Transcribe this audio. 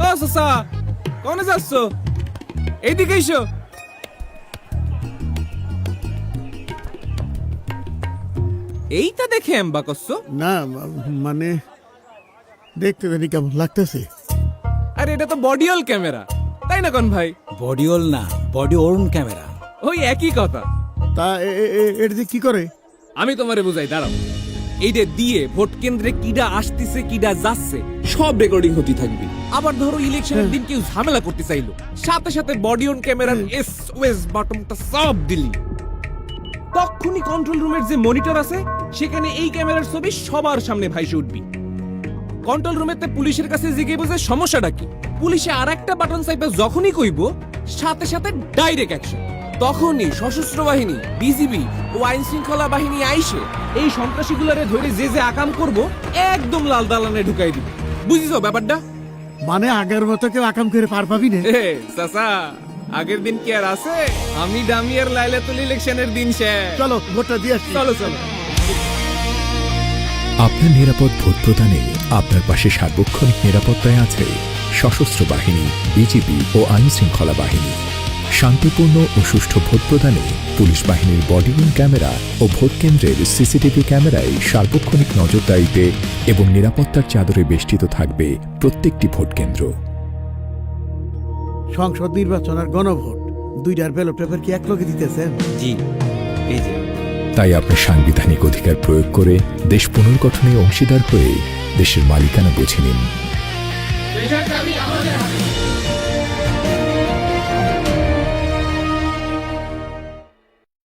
ও সসা, কোনে যাচ্ছ? এইদিকে এসো। এইটা দেখে এম্বা করছো? না মানে দেখতে জানি কেমন লাগতেছে। আরে এটা তো বডিওল ক্যামেরা, তাই না কোন ভাই? বডিওল না, বডি ওর্ন ক্যামেরা। ওই একই কথা। তা এটা দিয়ে কি করে? আমি তোমারে বুঝাই, দাঁড়াও। এইটা দিয়ে ভোট কেন্দ্রে কিডা আসতেছে কিডা যাচ্ছে সব রেকর্ডিং হতে থাকবে। আবার ধরো ইলেকশনের দিন কেউ ঝামেলা করতে চাইলো, সাথে সাথে বডি অন ক্যামেরার এসওএস বাটনটা সব দিলি, তখনই কন্ট্রোল রুমের যে মনিটর আছে সেখানে এই ক্যামেরার ছবি সবার সামনে ভাইসে উঠবি। কন্ট্রোল রুমেতে পুলিশের কাছে জিজ্ঞেস বুঝে সমস্যাটা কি, পুলিশে আর একটা বাটন চাইবে যখনই কইব সাথে সাথে ডাইরেক্ট অ্যাকশন। তখনই সশস্ত্র বাহিনী, বিজিবি ও আইন শৃঙ্খলা বাহিনী আইসে এই সন্ত্রাসীগুলারে ধরে যে যে আকাম করব একদম লাল দালানে ঢুকাই দিবে। বুঝিছো ব্যাপারটা? মানে আগের মতো কেউ আকাম করে পার পাবি না? চাচা, আগের দিন কি আর আছে? আমি ডামিয়ার লাইলাতুল ইলেকশনের দিন শেষ। চলো ভোটটা দিয়ে আসি। চলো চলো। আপনার নিরাপদ ভোট প্রদানে আপনার পাশে সার্বক্ষণিক নিরাপত্তায় আছে সশস্ত্র বাহিনী, বিজিবি ও আইন শৃঙ্খলা বাহিনী। শান্তিপূর্ণ ও সুষ্ঠু ভোট প্রদানে পুলিশ বাহিনীর বডিওন ক্যামেরা ও ভোট কেন্দ্রের সিসিটিভি ক্যামেরায় সার্বক্ষণিক নজরদারিতে এবং নিরাপত্তার চাদরে বেষ্টিত থাকবে প্রত্যেকটি ভোট কেন্দ্র। সংসদ নির্বাচন আর গণভোট দুইটার ব্যালট পেপার কি একলগে দিতেছেন? জি, এই যে। তাই আপনার সাংবিধানিক অধিকার প্রয়োগ করে দেশ পুনর্গঠনে অংশীদার হয়ে দেশের মালিকানা বুঝে নিন।